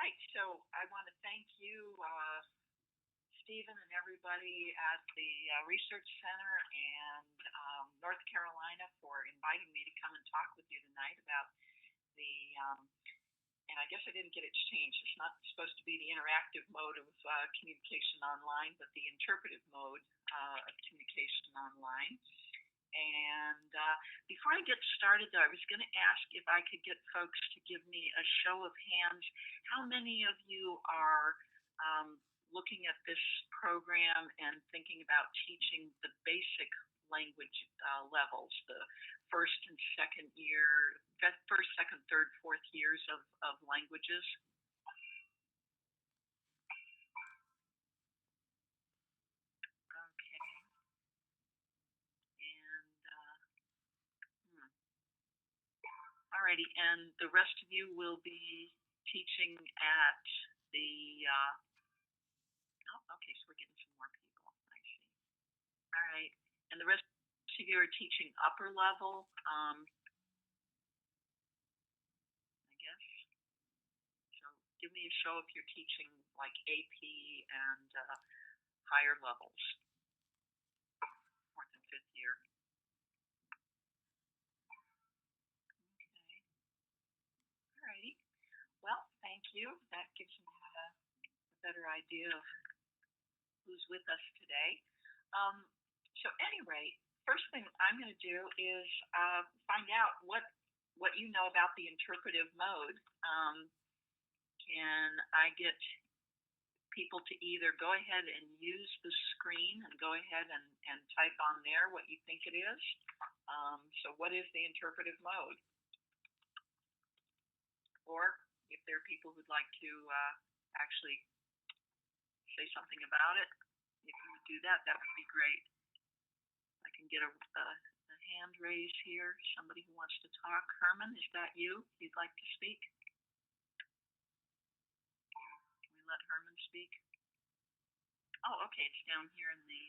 right, so I want to thank you, Stephen, and everybody at the Research Center and North Carolina for inviting me to come and talk with you tonight about the, and I guess I didn't get it changed. It's not supposed to be the interactive mode of communication online, but the interpretive mode of communication online. And before I get started, though, I was going to ask if I could get folks to give me a show of hands. How many of you are looking at this program and thinking about teaching the basic language levels, the first and second year, first, second, third, fourth years of languages? Alrighty, and the rest of you will be teaching at the, okay, so we're getting some more people, I see. All right, and the rest of you are teaching upper level, I guess. So give me a show if you're teaching like AP and higher levels, fourth and fifth year. Alrighty, well, thank you. That gives me a better idea of who's with us today. So anyway, first thing I'm going to do is find out what you know about the interpretive mode. Can I get people to either go ahead and use the screen and go ahead and type on there what you think it is? So what is the interpretive mode? Or if there are people who'd like to actually say something about it, if you would do that, that would be great. I can get a hand raised here. Somebody who wants to talk. Herman, is that you? You'd like to speak? Can we let Herman speak? Oh, okay. It's down here in the...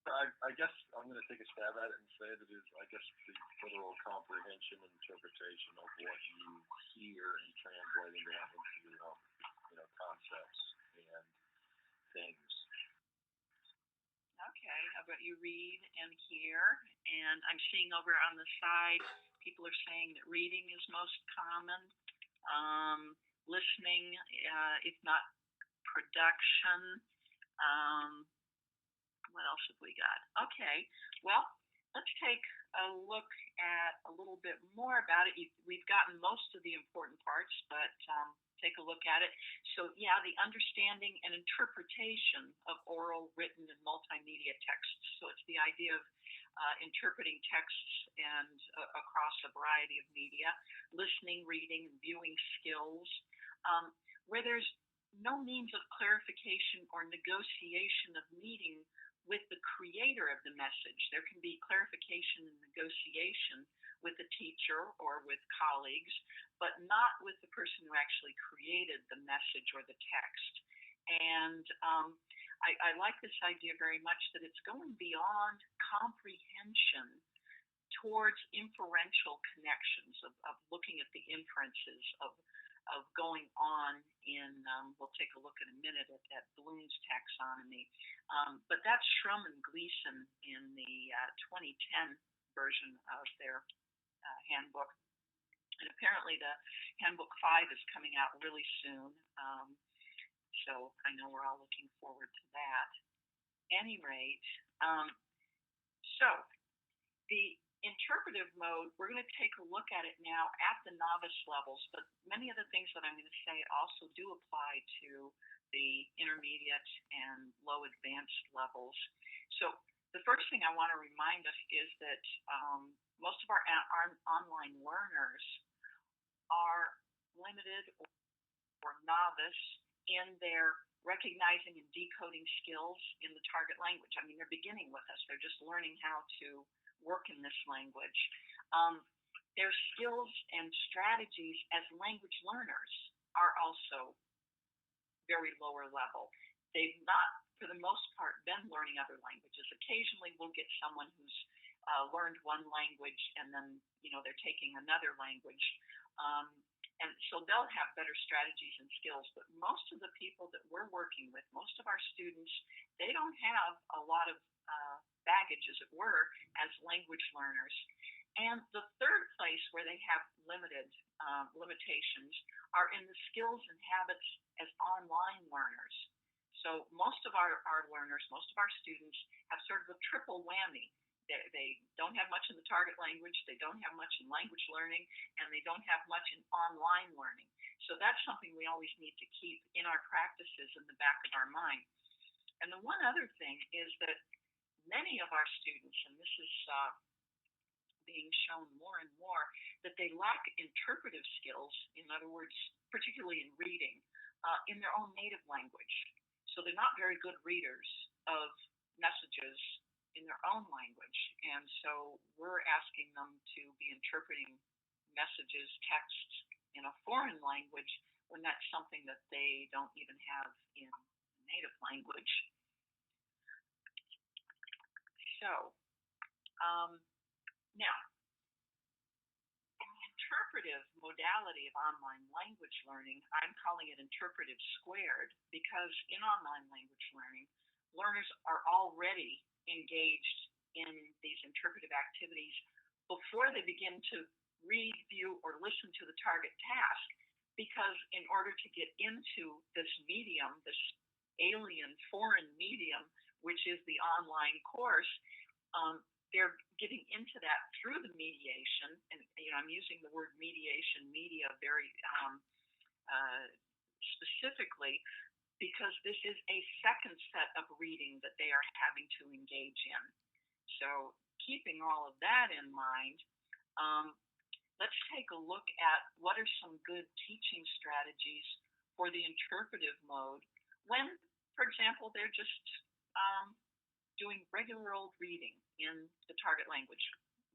I guess I'm going to take a stab at it and say that is, I guess, the literal comprehension and interpretation of what you hear and translating that into, concepts and things. Okay, how about you read and hear? And I'm seeing over on the side, people are saying that reading is most common. Listening, if not production. What else have we got? Okay, well, let's take a look at a little bit more about it. We've gotten most of the important parts, but take a look at it. So yeah, the understanding and interpretation of oral, written, and multimedia texts. So it's the idea of interpreting texts and across a variety of media, listening, reading, and viewing skills, where there's no means of clarification or negotiation of meaning with the creator of the message. There can be clarification and negotiation with the teacher or with colleagues, but not with the person who actually created the message or the text. And I like this idea very much that it's going beyond comprehension towards inferential connections of looking at the inferences of going on in, we'll take a look in a minute at Bloom's taxonomy. But that's Shrum and Gleason in the 2010 version of their handbook. And apparently the handbook 5 is coming out really soon. So I know we're all looking forward to that. At any rate, so the interpretive mode, we're going to take a look at it now at the novice levels, but many of the things that I'm going to say also do apply to the intermediate and low advanced levels. So the first thing I want to remind us is that most of our online learners are limited or novice in their recognizing and decoding skills in the target language. I mean, they're beginning with us. They're just learning how to work in this language. Their skills and strategies as language learners are also very lower level. They've not, for the most part, been learning other languages. Occasionally we'll get someone who's learned one language and then, they're taking another language. And so they'll have better strategies and skills. But most of the people that we're working with, most of our students, they don't have a lot of baggage, as it were, as language learners. And the third place where they have limited limitations are in the skills and habits as online learners. So most of our learners, most of our students have sort of a triple whammy. They don't have much in the target language, they don't have much in language learning, and they don't have much in online learning. So that's something we always need to keep in our practices in the back of our mind. And the one other thing is that many of our students, and this is being shown more and more, that they lack interpretive skills, in other words, particularly in reading, in their own native language. So they're not very good readers of messages in their own language. And so we're asking them to be interpreting messages, texts in a foreign language when that's something that they don't even have in native language. So now, in the interpretive modality of online language learning, I'm calling it interpretive squared because in online language learning, learners are already engaged in these interpretive activities before they begin to read, view, or listen to the target task, because in order to get into this medium, this alien foreign medium, which is the online course, they're getting into that through the mediation, and I'm using the word mediation, media very specifically, because this is a second set of reading that they are having to engage in. So keeping all of that in mind, let's take a look at what are some good teaching strategies for the interpretive mode when, for example, they're just doing regular old reading in the target language.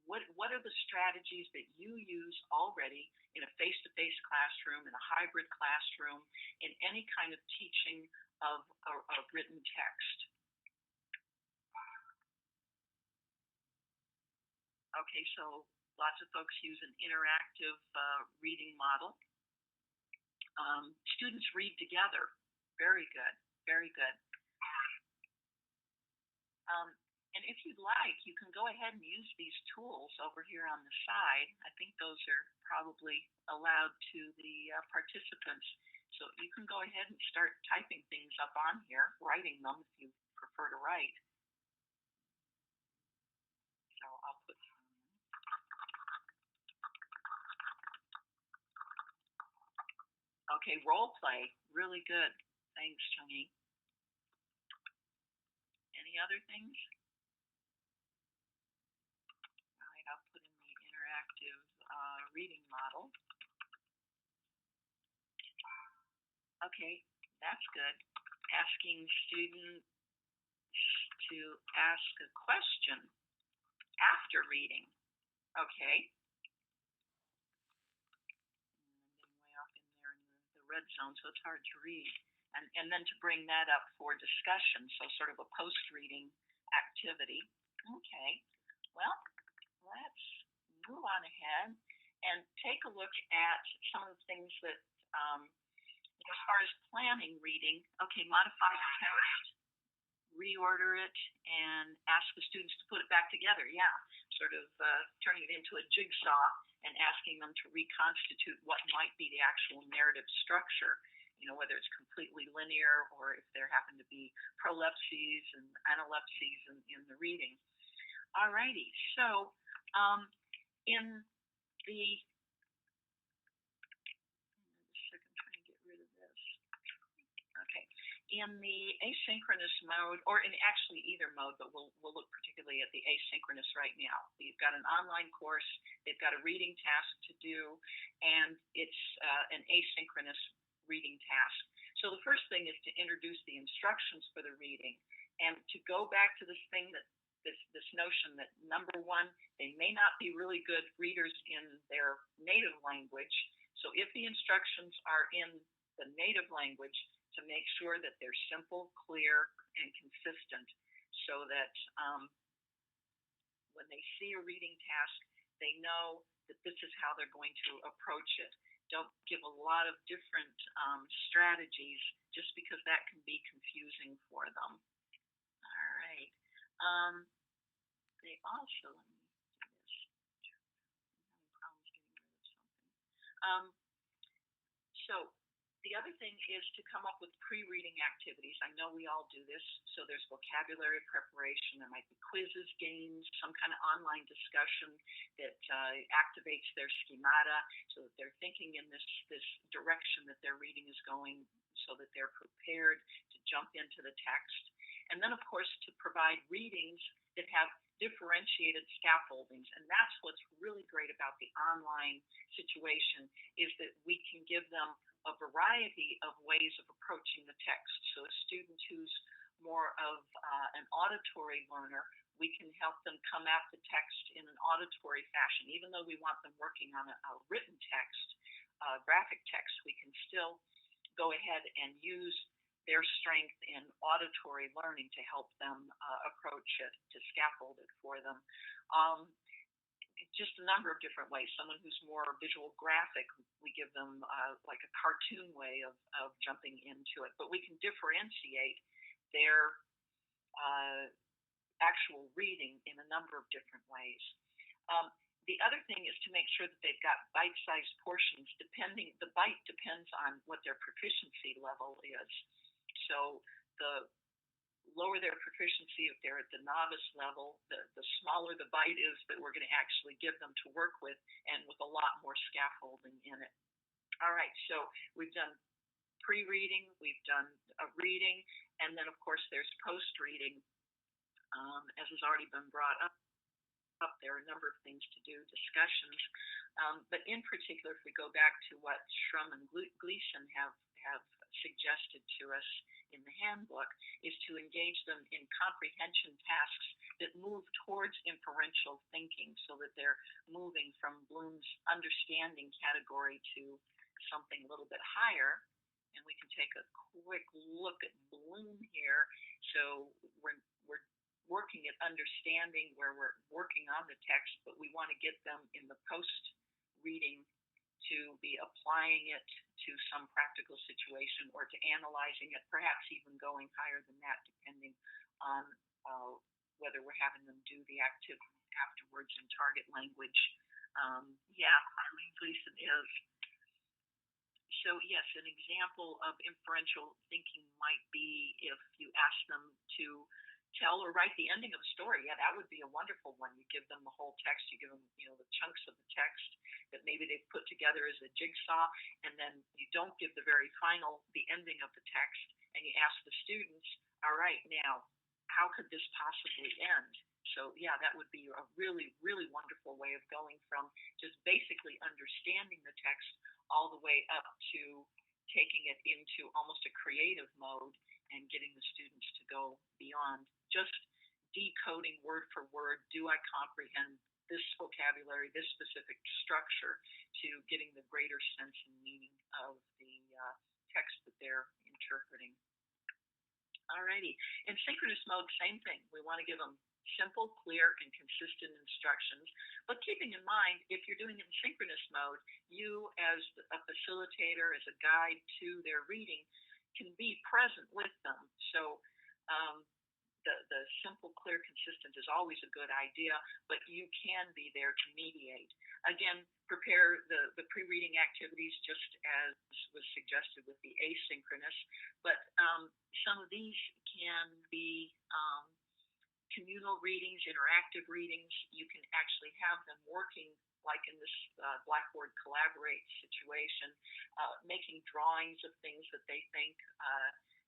What are the strategies that you use already in a face-to-face classroom, in a hybrid classroom, in any kind of teaching of written text? Okay, so lots of folks use an interactive reading model. Students read together. Very good, very good. And if you'd like, you can go ahead and use these tools over here on the side. I think those are probably allowed to the participants. So you can go ahead and start typing things up on here, writing them if you prefer to write. So I'll put some in. Okay, role play, really good. Thanks, Tony. Any other things? I'll put in the interactive reading model. Okay, that's good. Asking students to ask a question after reading. Okay. I'm getting way off in there in the red zone, so it's hard to read. And then to bring that up for discussion, so sort of a post-reading activity. Okay, well, let's move on ahead and take a look at some of the things that, as far as planning reading, okay, modify the text, reorder it, and ask the students to put it back together. Yeah, sort of turning it into a jigsaw and asking them to reconstitute what might be the actual narrative structure, whether it's completely linear or if there happen to be prolepses and analepses in the reading. All righty, so in the, in the asynchronous mode, or in actually either mode, but we'll look particularly at the asynchronous right now. You've got an online course, they've got a reading task to do, and it's an asynchronous reading task. So the first thing is to introduce the instructions for the reading, and to go back to this thing that this notion that, number one, they may not be really good readers in their native language. So if the instructions are in the native language, to make sure that they're simple, clear, and consistent, so that when they see a reading task, they know that this is how they're going to approach it. don't give a lot of different strategies just because that can be confusing for them. All right. They also, let me do this. I'm having problems getting rid of something. So the other thing is to come up with pre-reading activities. I know we all do this. So there's vocabulary preparation. There might be quizzes, games, some kind of online discussion that activates their schemata so that they're thinking in this direction that their reading is going, so that they're prepared to jump into the text. And then, of course, to provide readings that have differentiated scaffoldings. And that's what's really great about the online situation, is that we can give them a variety of ways of approaching the text. So a student who's more of an auditory learner, we can help them come at the text in an auditory fashion. Even though we want them working on a written text, graphic text, we can still go ahead and use their strength in auditory learning to help them approach it, to scaffold it for them. Just a number of different ways. Someone who's more visual graphic, we give them like a cartoon way of jumping into it. But we can differentiate their actual reading in a number of different ways. The other thing is to make sure that they've got bite-sized portions. The bite depends on what their proficiency level is. So the lower their proficiency, if they're at the novice level, the smaller the bite is that we're going to actually give them to work with, and with a lot more scaffolding in it. All right, so we've done pre-reading, we've done a reading, and then of course there's post-reading, as has already been brought up. There are a number of things to do, discussions, but in particular, if we go back to what Shrum and Gleason have suggested to us in the handbook, is to engage them in comprehension tasks that move towards inferential thinking, so that they're moving from Bloom's understanding category to something a little bit higher. And we can take a quick look at Bloom here. So we're working at understanding, where we're working on the text, but we want to get them in the post-reading to be applying it to some practical situation, or to analyzing it, perhaps even going higher than that, depending on whether we're having them do the activity afterwards in target language. Eileen Gleason is. So yes, an example of inferential thinking might be if you ask them to tell or write the ending of a story. Yeah, that would be a wonderful one. You give them the whole text, you give them, the chunks of the text that maybe they've put together as a jigsaw, and then you don't give the very final, the ending of the text, and you ask the students, all right, now, how could this possibly end? So yeah, that would be a really, really wonderful way of going from just basically understanding the text all the way up to taking it into almost a creative mode and getting the students to go beyond just decoding word for word. Do I comprehend this vocabulary, this specific structure, to getting the greater sense and meaning of the text that they're interpreting. Alrighty. In synchronous mode, same thing. We want to give them simple, clear, and consistent instructions. But keeping in mind, if you're doing it in synchronous mode, you as a facilitator, as a guide to their reading, can be present with them. So the simple, clear, consistent is always a good idea, but you can be there to mediate. Again, prepare the pre-reading activities just as was suggested with the asynchronous, but some of these can be communal readings, interactive readings. You can actually have them working like in this Blackboard Collaborate situation, making drawings of things that they think,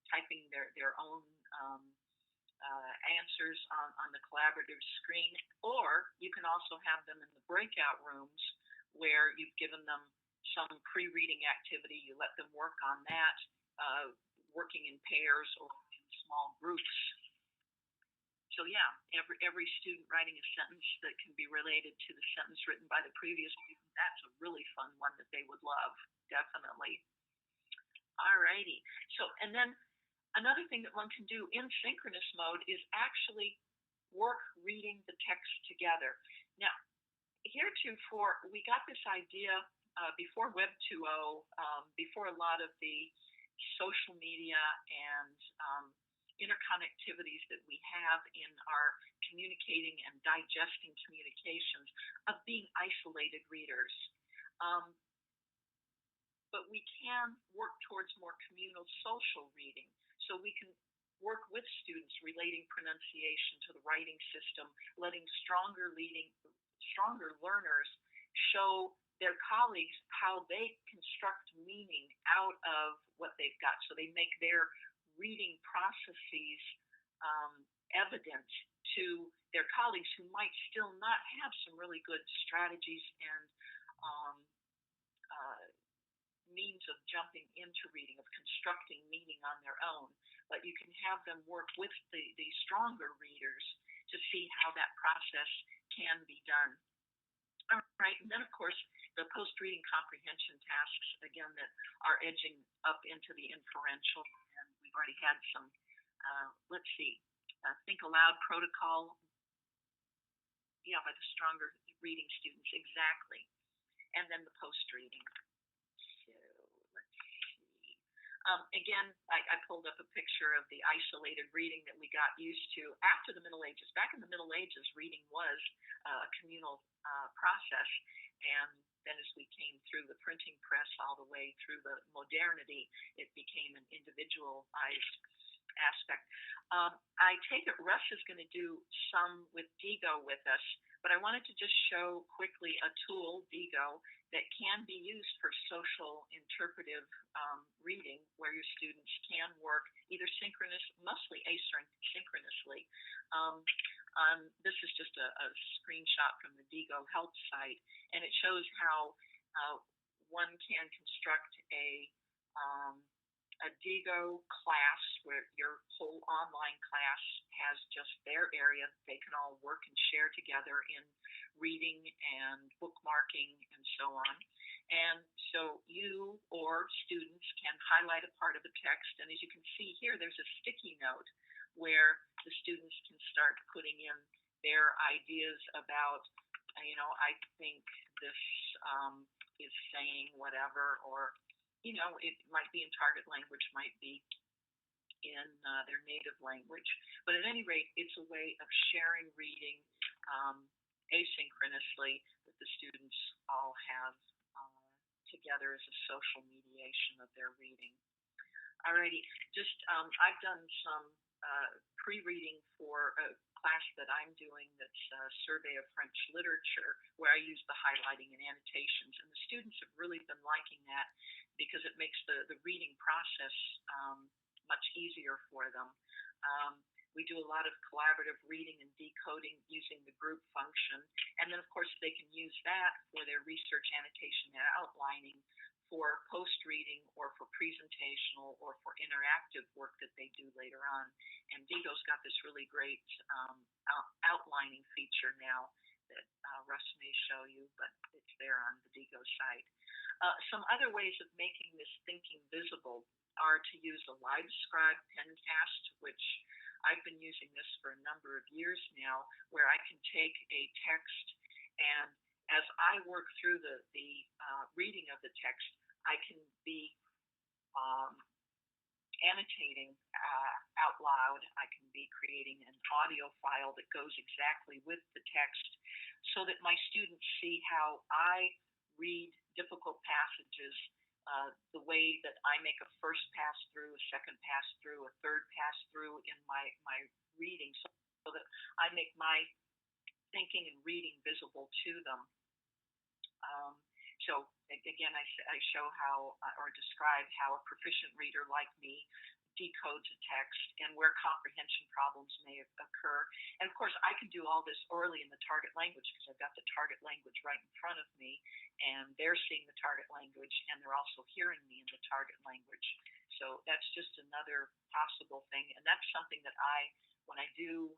typing their own answers on the collaborative screen. Or you can also have them in the breakout rooms where you've given them some pre-reading activity. You let them work on that, working in pairs or in small groups. So yeah, every student writing a sentence that can be related to the sentence written by the previous student, that's a really fun one that they would love, definitely. Alrighty, so and then another thing that one can do in synchronous mode is actually work reading the text together. Now, heretofore, we got this idea before Web 2.0, before a lot of the social media and interconnectivities that we have in our communicating and digesting communications, of being isolated readers. Um, but we can work towards more communal social reading. So we can work with students relating pronunciation to the writing system, letting stronger learners show their colleagues how they construct meaning out of what they've got. So they make their reading processes evident to their colleagues who might still not have some really good strategies and um, uh, means of jumping into reading, of constructing meaning on their own. But you can have them work with the stronger readers to see how that process can be done. All right, and then of course the post-reading comprehension tasks, again, that are edging up into the inferential, and we've already had some, let's see, think aloud protocol, yeah, by the stronger reading students, exactly. And then the post-reading. So let's see. Again, I pulled up a picture of the isolated reading that we got used to after the Middle Ages. Back in the Middle Ages, reading was a communal process, and then as we came through the printing press all the way through the modernity, it became an individualized aspect. I take it Russ is going to do some with Digo with us, but I wanted to just show quickly a tool, Digo, that can be used for social interpretive reading, where your students can work either mostly asynchronously. This is just a screenshot from the Digo help site, and it shows how one can construct a Digo class where your whole online class has just their area. They can all work and share together in reading and bookmarking and so on. And so you or students can highlight a part of the text, and as you can see here, there's a sticky note where the students can start putting in their ideas about, I think this is saying whatever, or it might be in target language, might be in their native language. But at any rate, it's a way of sharing reading asynchronously that the students all have together as a social mediation of their reading. Alrighty, just I've done some pre-reading for a class that I'm doing that's a survey of French literature, where I use the highlighting and annotations, and the students have really been liking that because it makes the reading process much easier for them. We do a lot of collaborative reading and decoding using the group function, and then of course they can use that for their research annotation and outlining, for post-reading or for presentational or for interactive work that they do later on. And Digo's got this really great outlining feature now that Russ may show you, but it's there on the Digo site. Some other ways of making this thinking visible are to use a Livescribe pencast, which I've been using this for a number of years now, where I can take a text, and as I work through the reading of the text, I can be annotating out loud. I can be creating an audio file that goes exactly with the text, so that my students see how I read difficult passages, the way that I make a first pass through, a second pass through, a third pass through in my reading, so that I make my thinking and reading visible to them. So again, I show how, or describe how a proficient reader like me decodes a text and where comprehension problems may occur. And of course, I can do all this orally in the target language because I've got the target language right in front of me, and they're seeing the target language, and they're also hearing me in the target language. So that's just another possible thing, and that's something that when I do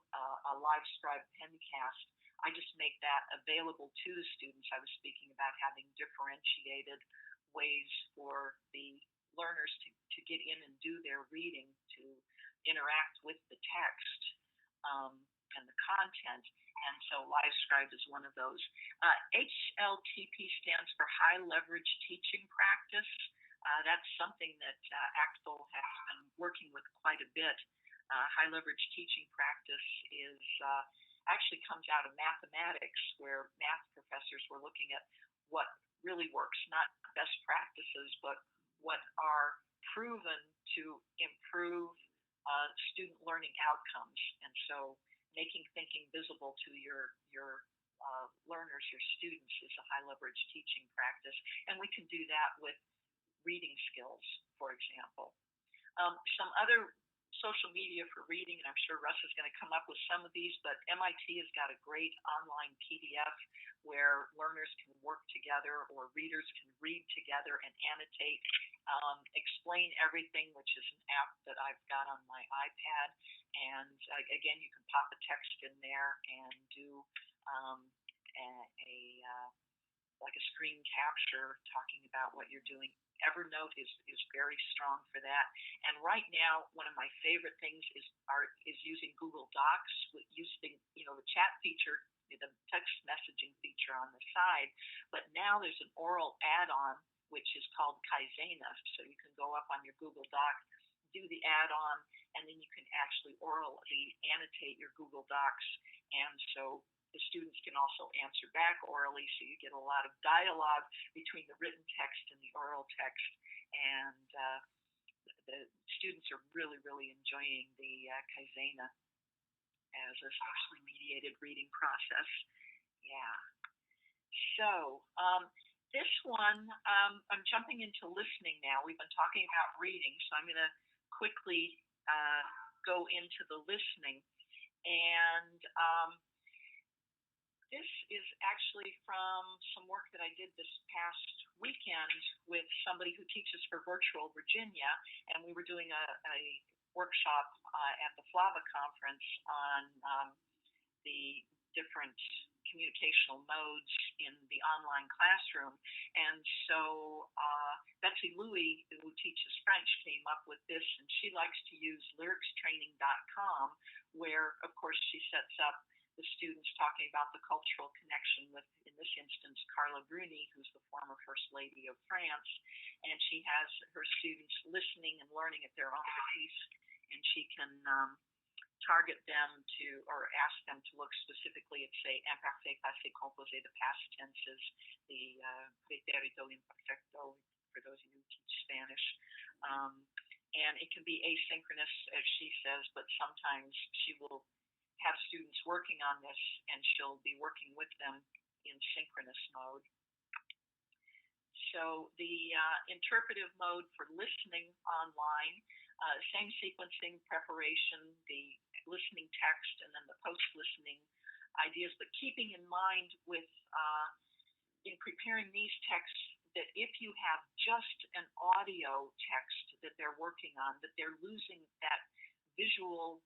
a Livescribe pencast, I just make that available to the students. I was speaking about having differentiated ways for the learners to get in and do their reading, to interact with the text. and the content. And so Livescribe is one of those. HLTP stands for High Leverage Teaching Practice. That's something that ACTFL has been working with quite a bit. High leverage teaching practice is actually comes out of mathematics, where math professors were looking at what really works, not best practices, but what are proven to improve student learning outcomes. And so making thinking visible to your learners, your students, is a high leverage teaching practice. And we can do that with reading skills, for example. Some other social media for reading, and I'm sure Russ is going to come up with some of these, but MIT has got a great online PDF where learners can work together, or readers can read together and annotate, explain everything, which is an app that I've got on my iPad. And again, you can pop a text in there and do like a screen capture talking about what you're doing. Evernote is very strong for that. And right now, one of my favorite things is using Google Docs, using the chat feature, the text messaging feature on the side. But now there's an oral add-on which is called Kaizena. So you can go up on your Google Doc, do the add-on, and then you can actually orally annotate your Google Docs. And so the students can also answer back orally, so you get a lot of dialogue between the written text and the oral text. And the students are really, really enjoying the Kaizena as a socially mediated reading process. Yeah. So this one, I'm jumping into listening now. We've been talking about reading, so I'm going to quickly go into the listening. And this is actually from some work that I did this past weekend with somebody who teaches for Virtual Virginia, and we were doing a workshop at the Flava conference on the different communicational modes in the online classroom. And so Betsy Louie, who teaches French, came up with this, and she likes to use lyricstraining.com, where, of course, she sets up the students talking about the cultural connection with, in this instance, Carla Bruni, who's the former First Lady of France. And she has her students listening and learning at their own pace, and she can target them to, or ask them to look specifically at, say, imperfect, passé, composé, the past tenses, the pretérito imperfecto, for those of you who teach Spanish. And it can be asynchronous, as she says, but sometimes she will have students working on this, and she'll be working with them in synchronous mode. So the interpretive mode for listening online, same sequencing, preparation, the listening text, and then the post-listening ideas, but keeping in mind with, in preparing these texts, that if you have just an audio text that they're working on, that they're losing that visual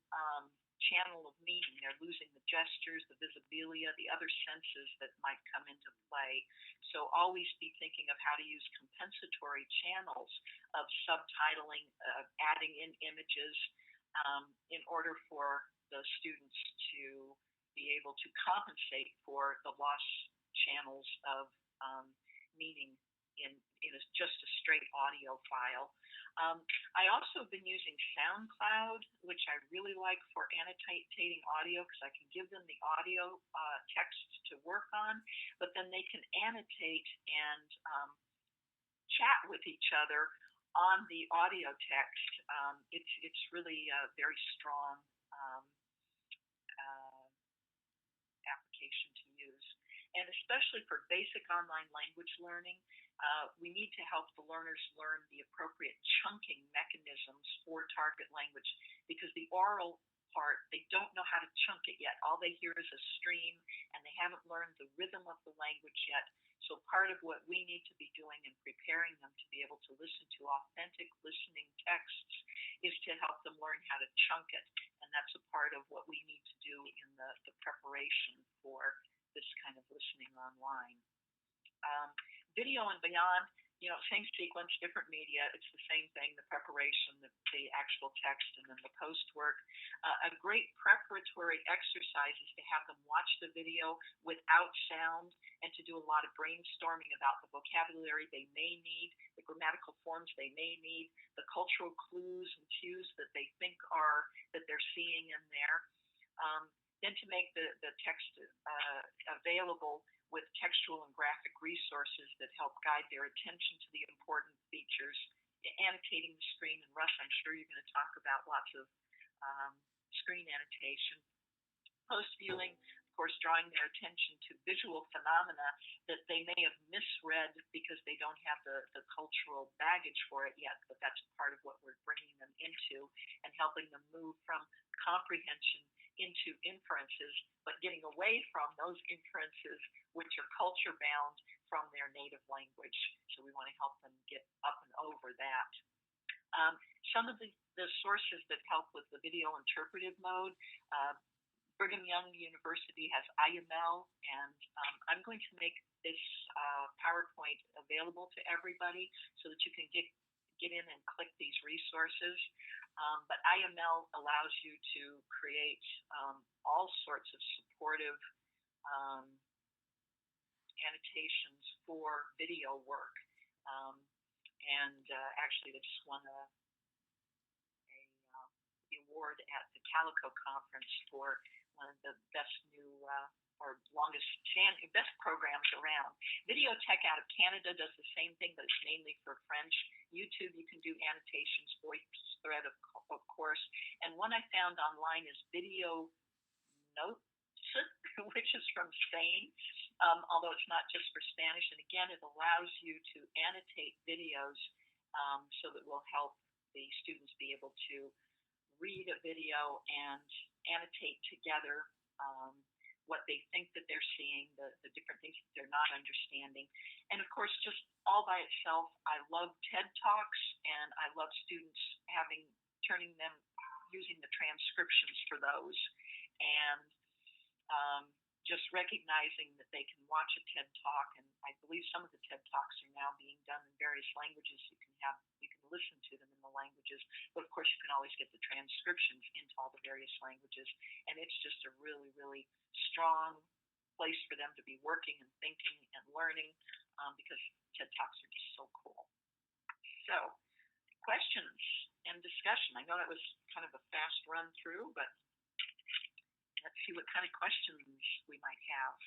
channel of meaning. They're losing the gestures, the visibilia, the other senses that might come into play. So always be thinking of how to use compensatory channels of subtitling, adding in images, in order for the students to be able to compensate for the lost channels of meaning in just a straight audio file. I also have been using SoundCloud, which I really like for annotating audio, because I can give them the audio text to work on, but then they can annotate and chat with each other on the audio text. It's really a very strong application to use. And especially for basic online language learning, we need to help the learners learn the appropriate chunking mechanisms for target language, because the oral part, they don't know how to chunk it yet. All they hear is a stream, and they haven't learned the rhythm of the language yet. So part of what we need to be doing in preparing them to be able to listen to authentic listening texts is to help them learn how to chunk it. And that's a part of what we need to do in the preparation for this kind of listening online. Video and beyond, same sequence, different media. It's the same thing, the preparation, the actual text, and then the post work. A great preparatory exercise is to have them watch the video without sound and to do a lot of brainstorming about the vocabulary they may need, the grammatical forms they may need, the cultural clues and cues that they think that they're seeing in there. Then to make the text available with textual and graphic resources that help guide their attention to the important features, annotating the screen. And Russ, I'm sure you're going to talk about lots of screen annotation. Post-viewing, of course, drawing their attention to visual phenomena that they may have misread because they don't have the cultural baggage for it yet, but that's part of what we're bringing them into and helping them move from comprehension into inferences, but getting away from those inferences which are culture bound from their native language. So we want to help them get up and over that. Some of the sources that help with the video interpretive mode, Brigham Young University has IML, and I'm going to make this PowerPoint available to everybody so that you can get in and click these resources. But IML allows you to create all sorts of supportive annotations for video work. Actually, they just won the award at the Calico Conference for one of the best new or best programs around. Videotech out of Canada does the same thing, but it's mainly for French. YouTube, you can do annotations, VoiceThread, of course. And one I found online is Video Notes, which is from Spain, although it's not just for Spanish. And again, it allows you to annotate videos so that will help the students be able to read a video and annotate together what they think that they're seeing, the different things that they're not understanding. And of course, just all by itself, I love TED Talks, and I love students using the transcriptions for those, and just recognizing that they can watch a TED Talk, and I believe some of the TED Talks are now being done in various languages. You can listen to them in the languages, but of course you can always get the transcriptions into all the various languages, and it's just a really, really strong place for them to be working and thinking and learning because TED Talks are just so cool. So, questions and discussion. I know that was kind of a fast run through, but let's see what kind of questions we might have.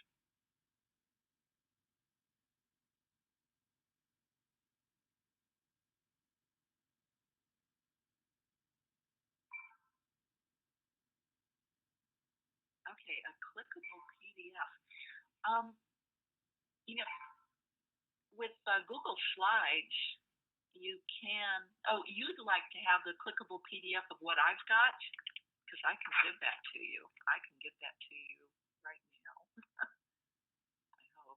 Okay, a clickable PDF. With Google Slides, you can. Oh, you'd like to have the clickable PDF of what I've got? Because I can give that to you. I can get that to you right now. I hope.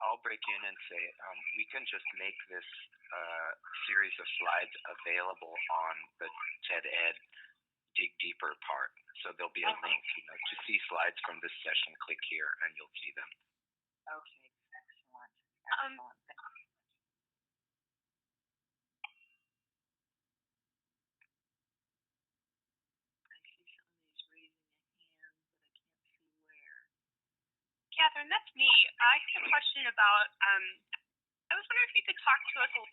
I'll break in and say we can just make this series of slides available on the TED Ed Dig Deeper part. So there'll be a link, to see slides from this session, click here and you'll see them. Okay, excellent. Excellent. Thank you. I see somebody's raising a hand, but I can't see where. Catherine, that's me. I had a question about, I was wondering if you could talk to us a little.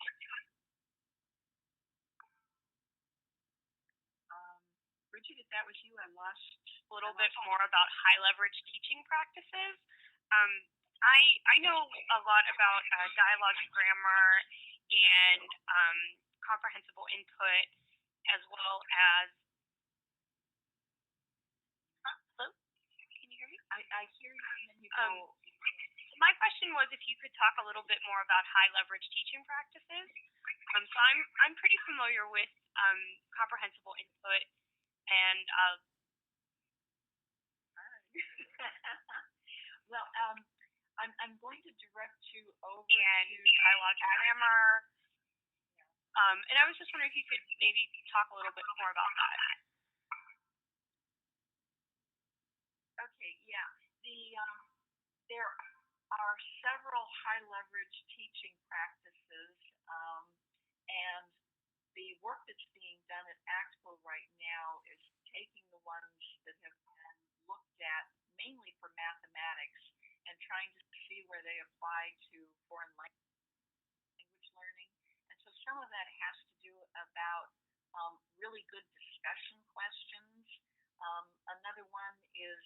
Bridget, if that was you, I lost a little bit more about high leverage teaching practices. I know a lot about dialogue grammar and comprehensible input, as well as. Hello? Can you hear me? I hear you, and then you go. My question was if you could talk a little bit more about high leverage teaching practices. So I'm pretty familiar with comprehensible input and. Well, I'm going to direct you over and to dialogue grammar. And I was just wondering if you could maybe talk a little bit more about that. Okay, yeah. There are several high leverage teaching practices, and the work that's being done at Axel right now is taking the ones that have been looked at mainly for mathematics and trying to see where they apply to foreign language learning. And so some of that has to do about really good discussion questions. Another one is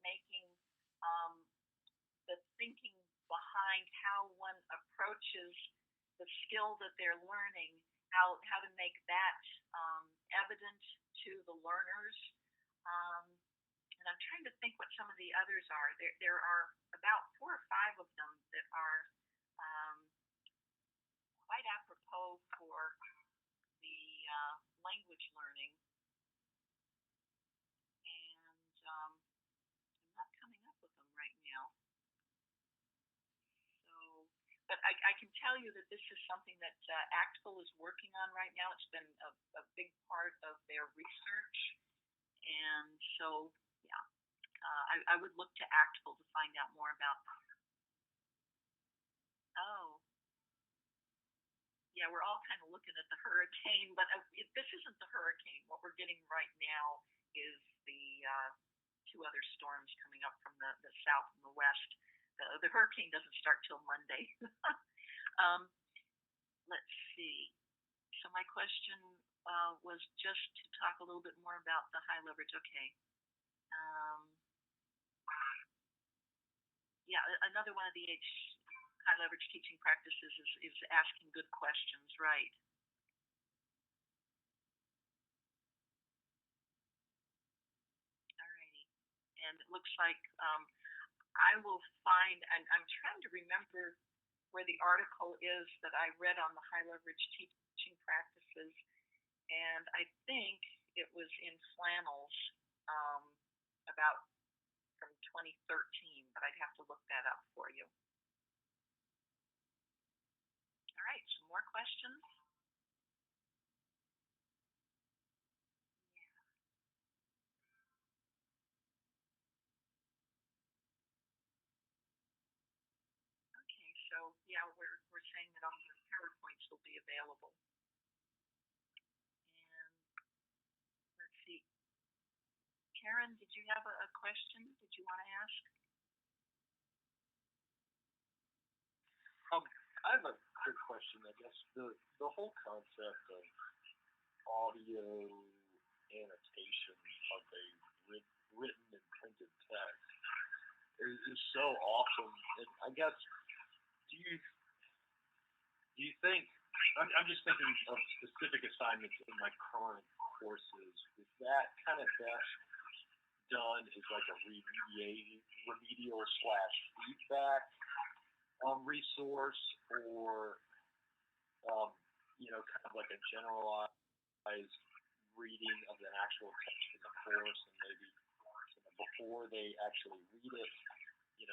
making the thinking behind how one approaches the skill that they're learning, how to make that evident to the learners. And I'm trying to think what some of the others are. There are about 4 or 5 of them that are quite apropos for the language learning. And I'm not coming up with them right now. But I can tell you that this is something that Axel is working on right now. It's been a big part of their research. And so, yeah, I would look to Axel to find out more about that. Oh, yeah, we're all kind of looking at the hurricane, but this isn't the hurricane. What we're getting right now is the 2 other storms coming up from the south and the west. The hurricane doesn't start till Monday. Let's see. So my question was just to talk a little bit more about the high leverage. Okay. Yeah, another one of the high leverage teaching practices is asking good questions, right? Alrighty. And it looks like I will find, and I'm trying to remember where the article is that I read on the high leverage teaching practices, and I think it was in Flannels about from 2013, but I'd have to look that up for you. All right, some more questions? So yeah, we're saying that all the PowerPoints will be available. And let's see. Karen, did you have a question? Did you want to ask? I have a quick question. I guess the whole concept of audio annotation of a written and printed text is so awesome. And I guess, do you think, I'm just thinking of specific assignments in my current courses, is that kind of best done as like a remedial / feedback resource, or kind of like a generalized reading of the actual text in the course, and maybe before they actually read it,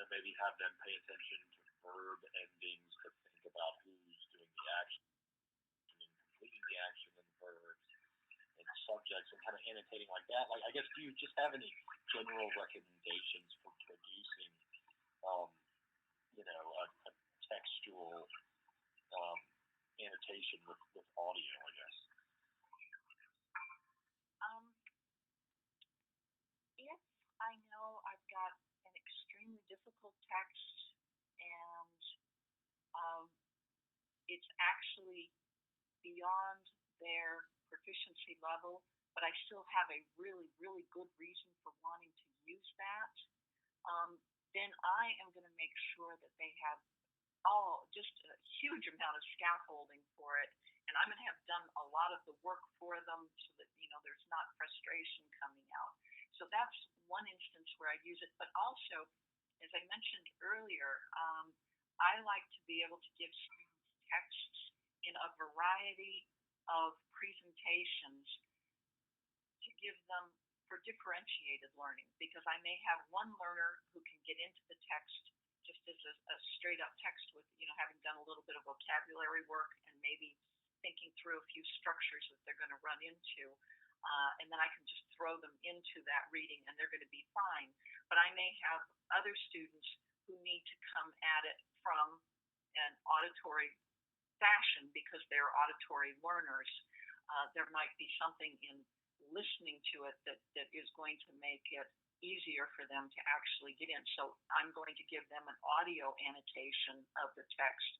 maybe have them pay attention to verb endings to think about who's doing the action and completing the action and verbs and subjects, and kind of annotating like that. Like, I guess, do you just have any general recommendations for producing, a textual annotation with audio, I guess? If I know I've got an extremely difficult text and it's actually beyond their proficiency level, but I still have a really, really good reason for wanting to use that, then I am going to make sure that they have just a huge amount of scaffolding for it, and I'm going to have done a lot of the work for them so that there's not frustration coming out. So that's one instance where I use it. But also, as I mentioned earlier, I like to be able to give students texts in a variety of presentations to give them for differentiated learning, because I may have one learner who can get into the text just as a straight up text with, having done a little bit of vocabulary work and maybe thinking through a few structures that they're going to run into. And then I can just throw them into that reading and they're going to be fine. But I may have other students who need to come at it from an auditory fashion because they're auditory learners. There might be something in listening to it that is going to make it easier for them to actually get in. So I'm going to give them an audio annotation of the text.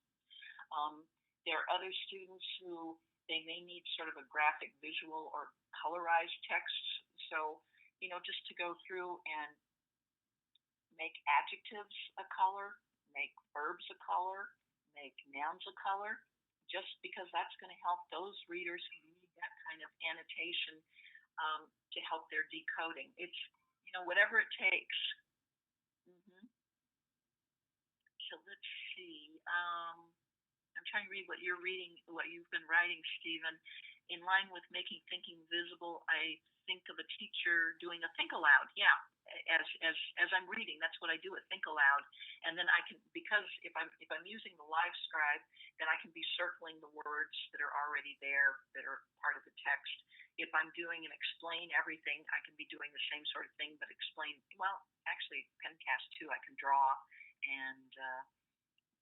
There are other students who they may need sort of a graphic, visual, or colorized text. So, just to go through and make adjectives a color, make verbs a color, make nouns a color, just because that's going to help those readers who need that kind of annotation to help their decoding. It's, whatever it takes. So let's see. I'm trying to read what you're reading, what you've been writing, Stephen. In line with making thinking visible, I think of a teacher doing a think aloud. Yeah, as I'm reading, that's what I do, a think aloud. And then I can, because if I'm using the Livescribe, then I can be circling the words that are already there, that are part of the text. If I'm doing an explain everything, I can be doing the same sort of thing, but explain, well, actually, Pencast too, I can draw and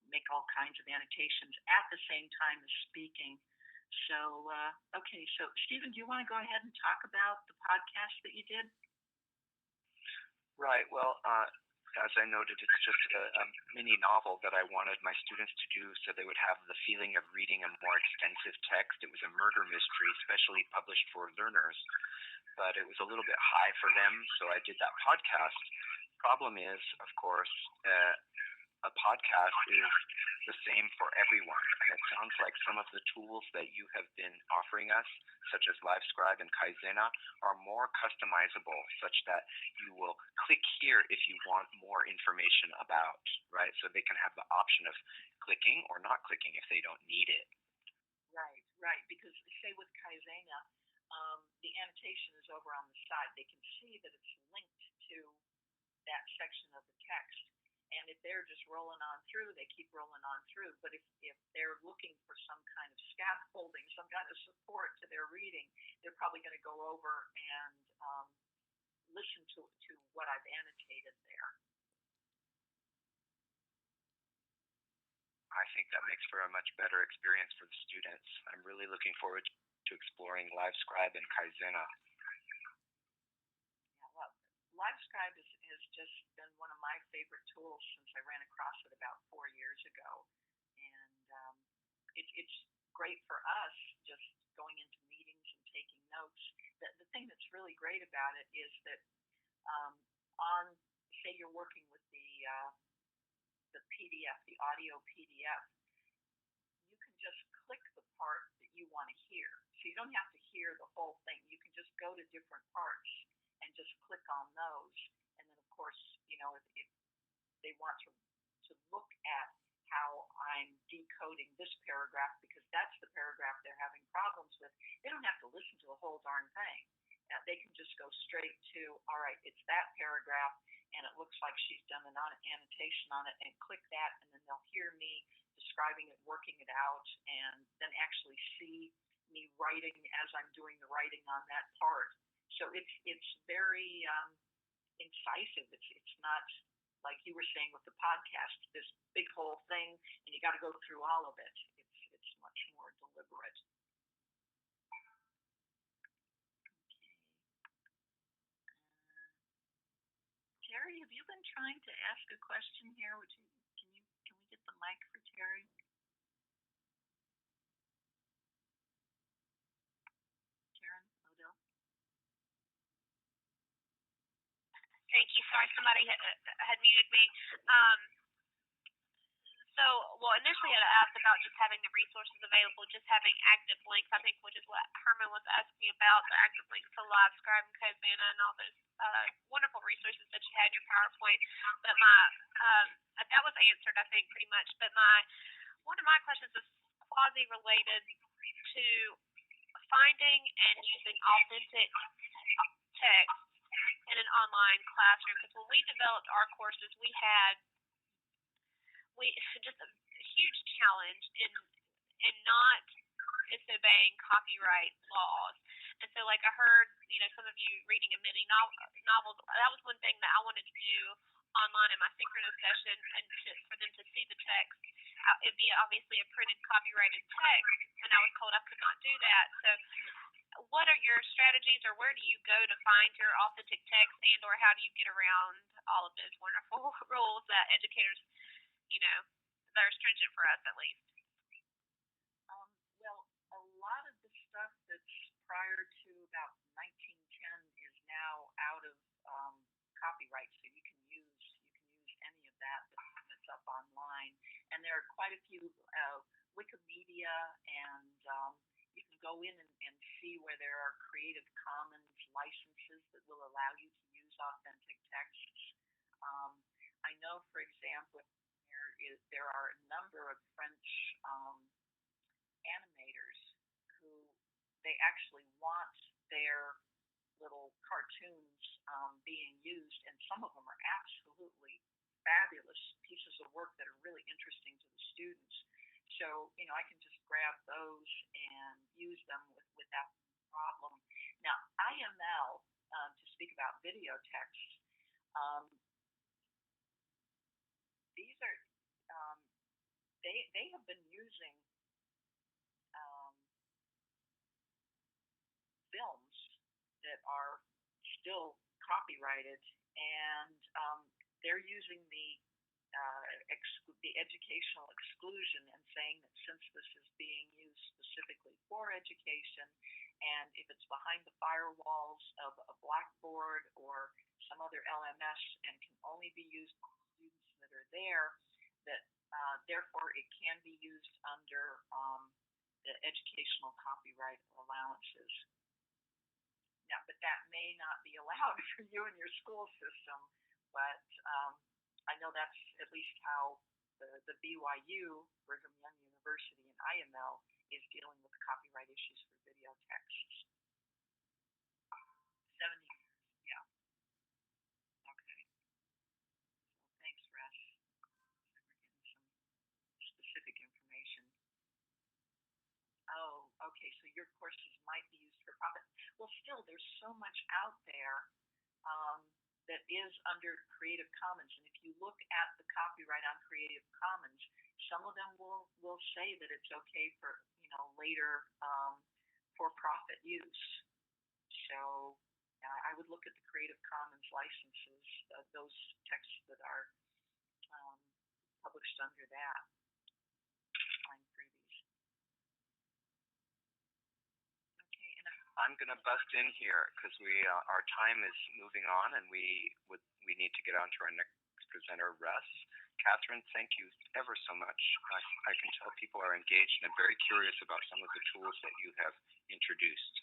make all kinds of annotations at the same time as speaking. So, okay, so Stephen, do you want to go ahead and talk about the podcast that you did? Right, well, as I noted, it's just a mini novel that I wanted my students to do so they would have the feeling of reading a more extensive text. It was a murder mystery, specially published for learners, but it was a little bit high for them, so I did that podcast. Problem is, of course, a podcast is the same for everyone, and it sounds like some of the tools that you have been offering us, such as Livescribe and Kaizena, are more customizable, such that you will click here if you want more information about, right? So they can have the option of clicking or not clicking if they don't need it. Right, because say with Kaizena, the annotation is over on the side. They can see that it's linked to that section of the text. And if they're just rolling on through, they keep rolling on through. But if they're looking for some kind of scaffolding, some kind of support to their reading, they're probably going to go over and listen to what I've annotated there. I think that makes for a much better experience for the students. I'm really looking forward to exploring Livescribe and Kaizena. Livescribe has just been one of my favorite tools since I ran across it about 4 years ago. And it's great for us just going into meetings and taking notes. The thing that's really great about it is that say you're working with the PDF, the audio PDF, you can just click the part that you want to hear. So you don't have to hear the whole thing. You can just go to different parts and just click on those. And then, of course, if they want to look at how I'm decoding this paragraph, because that's the paragraph they're having problems with, they don't have to listen to the whole darn thing. They can just go straight to, all right, it's that paragraph, and it looks like she's done an annotation on it, and click that, and then they'll hear me describing it, working it out, and then actually see me writing as I'm doing the writing on that part. So it's very incisive. It's not like you were saying with the podcast, this big whole thing, and you got to go through all of it. It's much more deliberate. Terry, have you been trying to ask a question here? Can we get the mic for Terry? Thank you. Sorry, somebody had muted me. Well, initially I asked about just having the resources available, just having active links, I think, which is what Herman was asking about, the active links to Livescribe and Kaizena and all those wonderful resources that you had in your PowerPoint. But that was answered, I think, pretty much. But one of my questions is quasi-related to finding and using authentic text in an online classroom, because when we developed our courses, we just a huge challenge in not disobeying copyright laws. And so, like I heard, some of you reading a mini novels. That was one thing that I wanted to do online in my synchronous session, and for them to see the text, it'd be obviously a printed copyrighted text, and I was told I could not do that. So what are your strategies, or where do you go to find your authentic text, and or how do you get around all of those wonderful rules that educators, that are stringent for us at least? Well, a lot of the stuff that's prior to about 1910 is now out of copyright, so you can use any of that that's up online. And there are quite a few Wikimedia, and you can go in and see where there are Creative Commons licenses that will allow you to use authentic texts. I know, for example, there are a number of French animators who they actually want their little cartoons being used, and some of them are absolutely fabulous pieces of work that are really interesting to the students. So, I can just grab those and use them without problem. Now, IML, to speak about video text, these are, they have been using films that are still copyrighted, and they're using the educational exclusion and saying that since this is being used specifically for education, and if it's behind the firewalls of a Blackboard or some other LMS and can only be used by students that are there, that therefore it can be used under the educational copyright allowances. Now, but that may not be allowed for you in your school system, but I know that's at least how the BYU, Brigham Young University, and IML is dealing with copyright issues for video texts. 70 years, yeah. Okay. So thanks, Russ. We're getting some specific information. Oh, okay, so your courses might be used for profit. Well, still, there's so much out there that is under Creative Commons, and if you look at the copyright on Creative Commons, some of them will say that it's okay for later for profit use. So I would look at the Creative Commons licenses, those texts that are published under that. Find freebies. Okay, and I'm going to bust in here because our time is moving on, and we need to get on to our next presenter, Russ. Catherine, thank you ever so much. I can tell people are engaged and very curious about some of the tools that you have introduced.